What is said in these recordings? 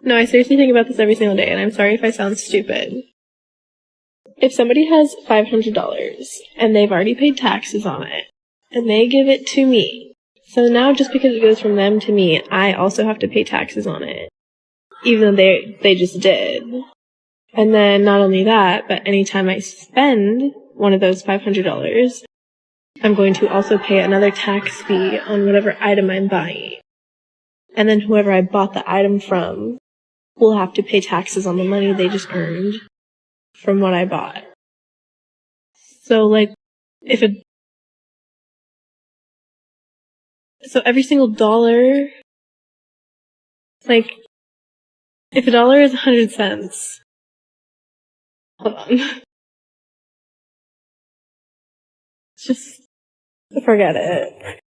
No, I seriously think about this every single day, and I'm sorry if I sound stupid. If somebody has $500 and they've already paid taxes on it, and they give it to me, so now just because it goes from them to me, I also have to pay taxes on it, even though they just did. And then not only that, but anytime I spend one of those $500, I'm going to also pay another tax fee on whatever item I'm buying. And then whoever I bought the item from will have to pay taxes on the money they just earned from what I bought. So, so every single dollar, if a dollar is 100 cents, hold on. Just forget it.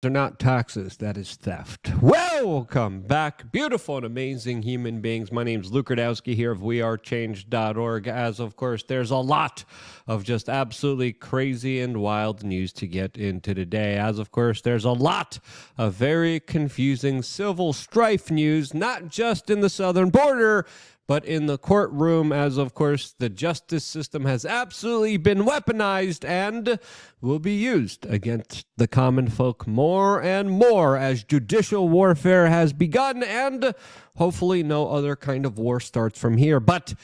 They're not taxes, that is theft. Welcome back, beautiful and amazing human beings. My name's Luke Radowski here of wearechange.org. As of course, there's a lot of just absolutely crazy and wild news to get into today. As of course, there's a lot of very confusing civil strife news, not just in the southern border, but in the courtroom, as of course the justice system has absolutely been weaponized and will be used against the common folk more and more as judicial warfare has begun, and hopefully no other kind of war starts from here. But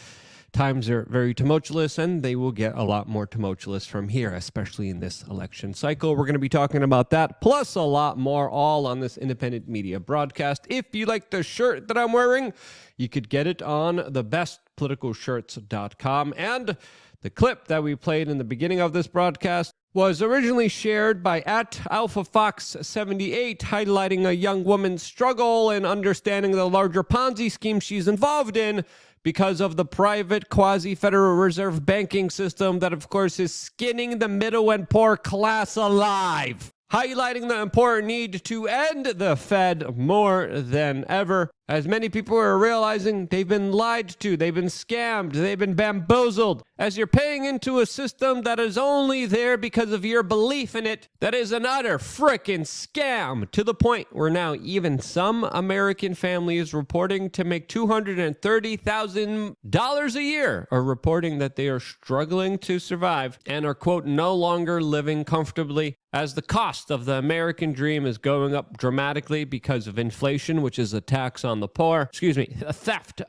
times are very tumultuous, and they will get a lot more tumultuous from here, especially in this election cycle. We're going to be talking about that, plus a lot more, all on this independent media broadcast. If you like the shirt that I'm wearing, you could get it on thebestpoliticalshirts.com. And the clip that we played in the beginning of this broadcast was originally shared by @AlphaFox78, highlighting a young woman's struggle and understanding the larger Ponzi scheme she's involved in because of the private quasi-Federal Reserve banking system that, of course, is skinning the middle and poor class alive, highlighting the important need to end the Fed more than ever, as many people are realizing they've been lied to, they've been scammed, they've been bamboozled, as you're paying into a system that is only there because of your belief in it, that is an utter frickin' scam, to the point where now even some American families reporting to make $230,000 a year are reporting that they are struggling to survive and are, quote, no longer living comfortably, as the cost of the American dream is going up dramatically because of inflation, which is a tax on the poor, a theft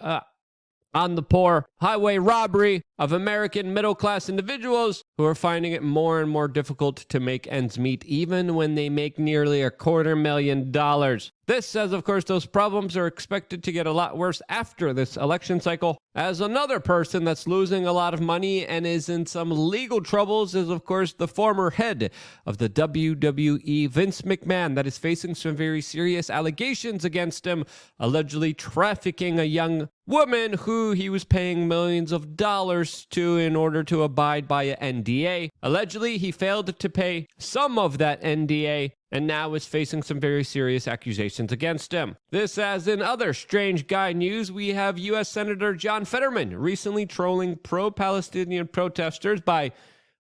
on the poor, highway robbery of American middle-class individuals who are finding it more and more difficult to make ends meet, even when they make nearly $250,000. This says, of course, those problems are expected to get a lot worse after this election cycle, as another person that's losing a lot of money and is in some legal troubles is, of course, the former head of the WWE, Vince McMahon, that is facing some very serious allegations against him, allegedly trafficking a young woman who he was paying millions of dollars to in order to abide by an NDA. Allegedly, he failed to pay some of that NDA and now is facing some very serious accusations against him. This, as in other strange guy news, we have U.S. Senator John Fetterman recently trolling pro-Palestinian protesters by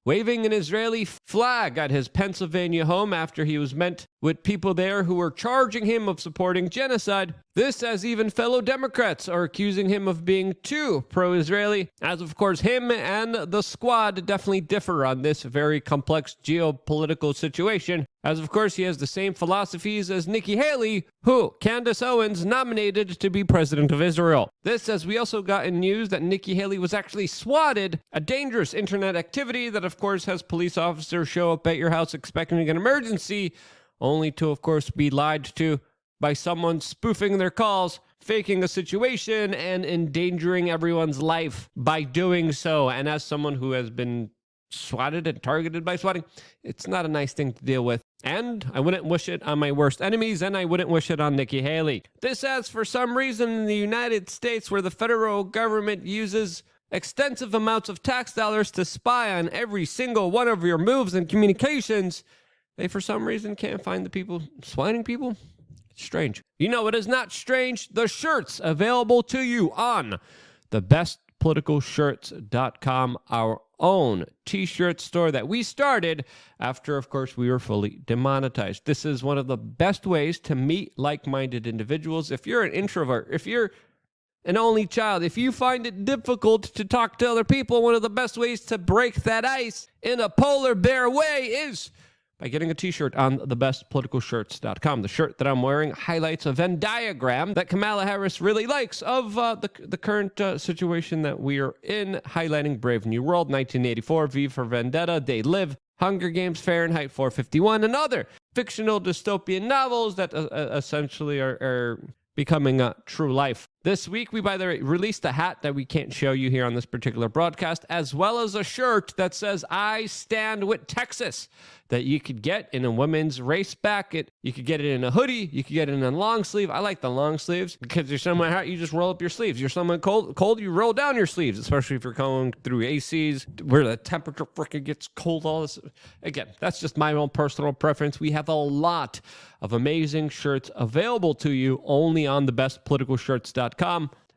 waving an Israeli flag at his Pennsylvania home after he was met with people there who were charging him of supporting genocide. This, as even fellow Democrats are accusing him of being too pro-Israeli, as of course him and the squad definitely differ on this very complex geopolitical situation, as of course he has the same philosophies as Nikki Haley, who Candace Owens nominated to be president of Israel. This, as we also got in news that Nikki Haley was actually swatted, a dangerous internet activity that of course has police officers show up at your house expecting an emergency, only to of course be lied to by someone spoofing their calls, faking a situation, and endangering everyone's life by doing so. And as someone who has been swatted and targeted by swatting, it's not a nice thing to deal with. And I wouldn't wish it on my worst enemies, and I wouldn't wish it on Nikki Haley. This, as for some reason in the United States, where the federal government uses extensive amounts of tax dollars to spy on every single one of your moves and communications, they for some reason can't find the people swatting people. It's strange. You know, it is not strange. The shirts available to you on thebestpoliticalshirts.com, our own t-shirt store that we started after, of course, we were fully demonetized. This is one of the best ways to meet like-minded individuals. If you're an introvert, if you're an only child, if you find it difficult to talk to other people, one of the best ways to break that ice in a polar bear way is by getting a t-shirt on thebestpoliticalshirts.com. The shirt that I'm wearing highlights a Venn diagram that Kamala Harris really likes of the current situation that we are in, highlighting Brave New World, 1984, V for Vendetta, They Live, Hunger Games, Fahrenheit 451, and other fictional dystopian novels that essentially are becoming true life. This week, we, by the way, released a hat that we can't show you here on this particular broadcast, as well as a shirt that says, I stand with Texas, that you could get in a women's race back. You could get it in a hoodie. You could get it in a long sleeve. I like the long sleeves because you're somewhere hot, you just roll up your sleeves. You're somewhere cold, you roll down your sleeves, especially if you're going through ACs where the temperature freaking gets cold. All this. Again, that's just my own personal preference. We have a lot of amazing shirts available to you only on thebestpoliticalshirts.com.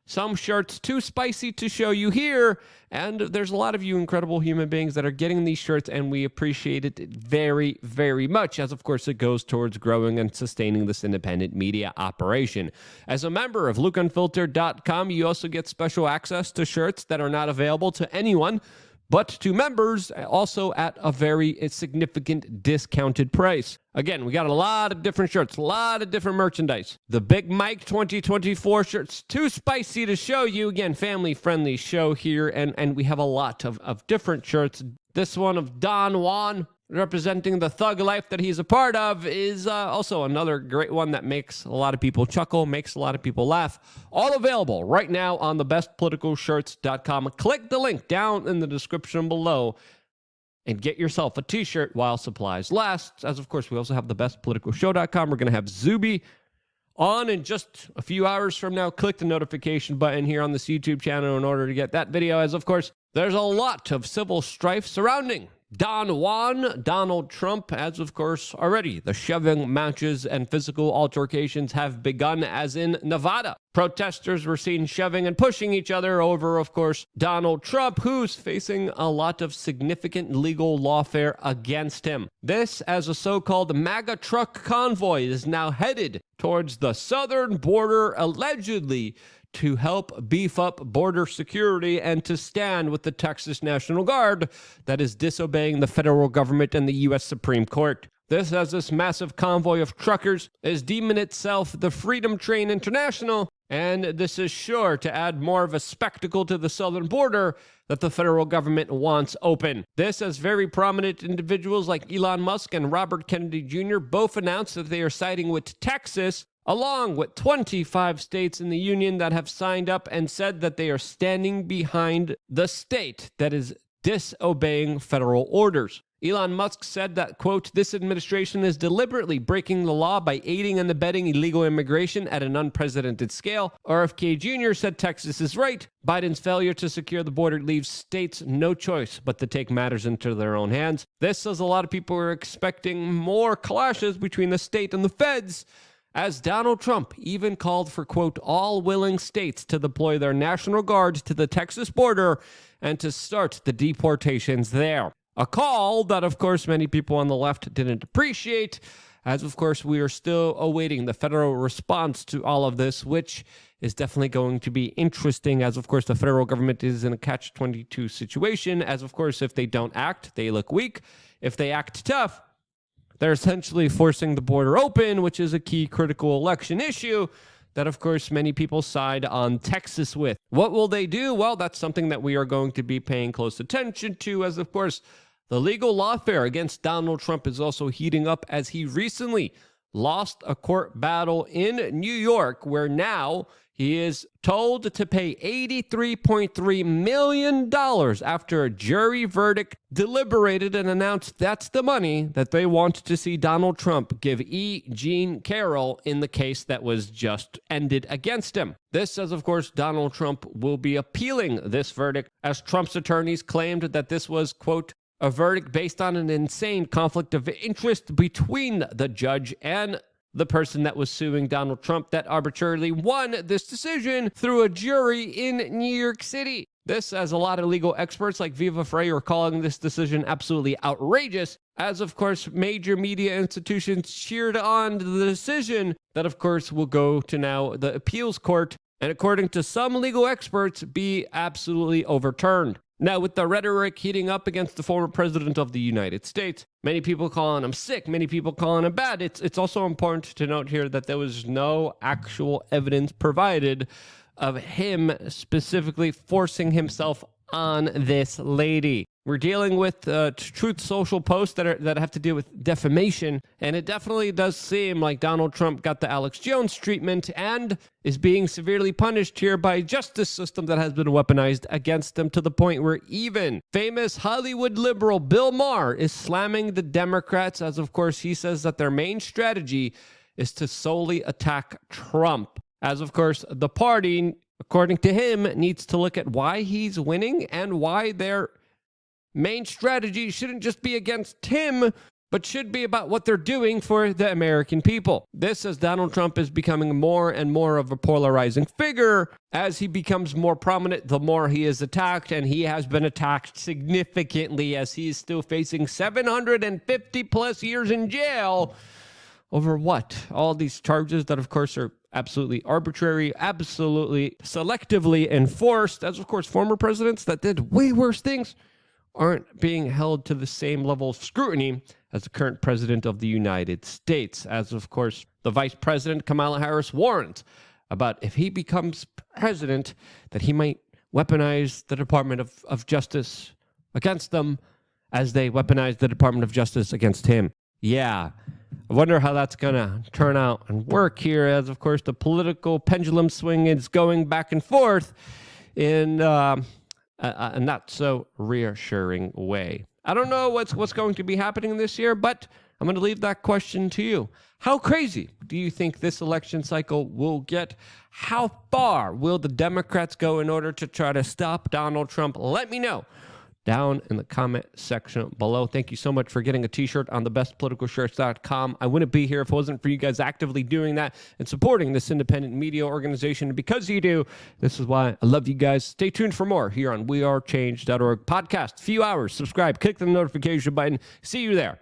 Some shirts too spicy to show you here, and there's a lot of you incredible human beings that are getting these shirts, and we appreciate it very, very much, as of course it goes towards growing and sustaining this independent media operation. As a member of LukeUnfiltered.com, you also get special access to shirts that are not available to anyone but to members, also at a very significant discounted price. Again, we got a lot of different shirts, a lot of different merchandise. The Big Mike 2024 shirt's too spicy to show you. Again, family-friendly show here, and we have a lot of different shirts. This one of Don Juan, representing the thug life that he's a part of, is also another great one that makes a lot of people chuckle, makes a lot of people laugh. All available right now on thebestpoliticalshirts.com. Click the link down in the description below and get yourself a t-shirt while supplies last. As of course, we also have thebestpoliticalshow.com. We're going to have Zuby on in just a few hours from now. Click the notification button here on this YouTube channel in order to get that video, as of course, there's a lot of civil strife surrounding Don Juan, Donald Trump, as of course already the shoving matches and physical altercations have begun, as in Nevada. Protesters were seen shoving and pushing each other over, of course, Donald Trump, who's facing a lot of significant legal lawfare against him. This, as a so-called MAGA truck convoy, is now headed towards the southern border, allegedly to help beef up border security and to stand with the Texas National Guard that is disobeying the federal government and the U.S. Supreme Court. This, as this massive convoy of truckers is deeming itself the Freedom Train International, and this is sure to add more of a spectacle to the southern border that the federal government wants open. This, as very prominent individuals like Elon Musk and Robert Kennedy Jr. both announced that they are siding with Texas, along with 25 states in the union that have signed up and said that they are standing behind the state that is disobeying federal orders. Elon Musk said that, quote, this administration is deliberately breaking the law by aiding and abetting illegal immigration at an unprecedented scale. RFK Jr. said Texas is right. Biden's failure to secure the border leaves states no choice but to take matters into their own hands. This, says a lot of people, are expecting more clashes between the state and the feds, as Donald Trump even called for, quote, all willing states to deploy their National Guard to the Texas border and to start the deportations there. A call that, of course, many people on the left didn't appreciate, as, of course, we are still awaiting the federal response to all of this, which is definitely going to be interesting, as, of course, the federal government is in a Catch-22 situation, as, of course, if they don't act, they look weak. If they act tough, they're essentially forcing the border open, which is a key critical election issue that, of course, many people side on Texas with. What will they do? Well, that's something that we are going to be paying close attention to, as, of course, the legal lawfare against Donald Trump is also heating up, as he recently lost a court battle in New York, where now he is told to pay $83.3 million after a jury verdict deliberated and announced that's the money that they want to see Donald Trump give E. Jean Carroll in the case that was just ended against him. This says, of course, Donald Trump will be appealing this verdict, as Trump's attorneys claimed that this was, quote, a verdict based on an insane conflict of interest between the judge and the person that was suing Donald Trump that arbitrarily won this decision through a jury in New York City. This, as a lot of legal experts like Viva Frei are calling this decision absolutely outrageous, as, of course, major media institutions cheered on the decision that, of course, will go to now the appeals court and according to some legal experts, be absolutely overturned. Now, with the rhetoric heating up against the former president of the United States, many people calling him sick, many people calling him bad, it's also important to note here that there was no actual evidence provided of him specifically forcing himself on this lady. We're dealing with Truth Social posts that have to do with defamation, and it definitely does seem like Donald Trump got the Alex Jones treatment and is being severely punished here by a justice system that has been weaponized against him to the point where even famous Hollywood liberal Bill Maher is slamming the Democrats, as of course he says that their main strategy is to solely attack Trump. As of course the party, according to him, needs to look at why he's winning and why their main strategy shouldn't just be against him, but should be about what they're doing for the American people. This, as Donald Trump is becoming more and more of a polarizing figure. As he becomes more prominent, the more he is attacked, and he has been attacked significantly as he is still facing 750 plus years in jail over what? All these charges that, of course, are absolutely arbitrary, absolutely selectively enforced, as, of course, former presidents that did way worse things aren't being held to the same level of scrutiny as the current president of the United States. As, of course, the vice president, Kamala Harris, warned about if he becomes president, that he might weaponize the Department of Justice against them as they weaponize the Department of Justice against him. Yeah, I wonder how that's going to turn out and work here, as, of course, the political pendulum swing is going back and forth in a not so reassuring way. I don't know what's going to be happening this year, but I'm going to leave that question to you. How crazy do you think this election cycle will get? How far will the Democrats go in order to try to stop Donald Trump? Let me know down in the comment section below. Thank you so much for getting a t-shirt on thebestpoliticalshirts.com. I wouldn't be here if it wasn't for you guys actively doing that and supporting this independent media organization. And because you do, this is why I love you guys. Stay tuned for more here on wearechange.org podcast. Few hours. Subscribe. Click the notification button. See you there.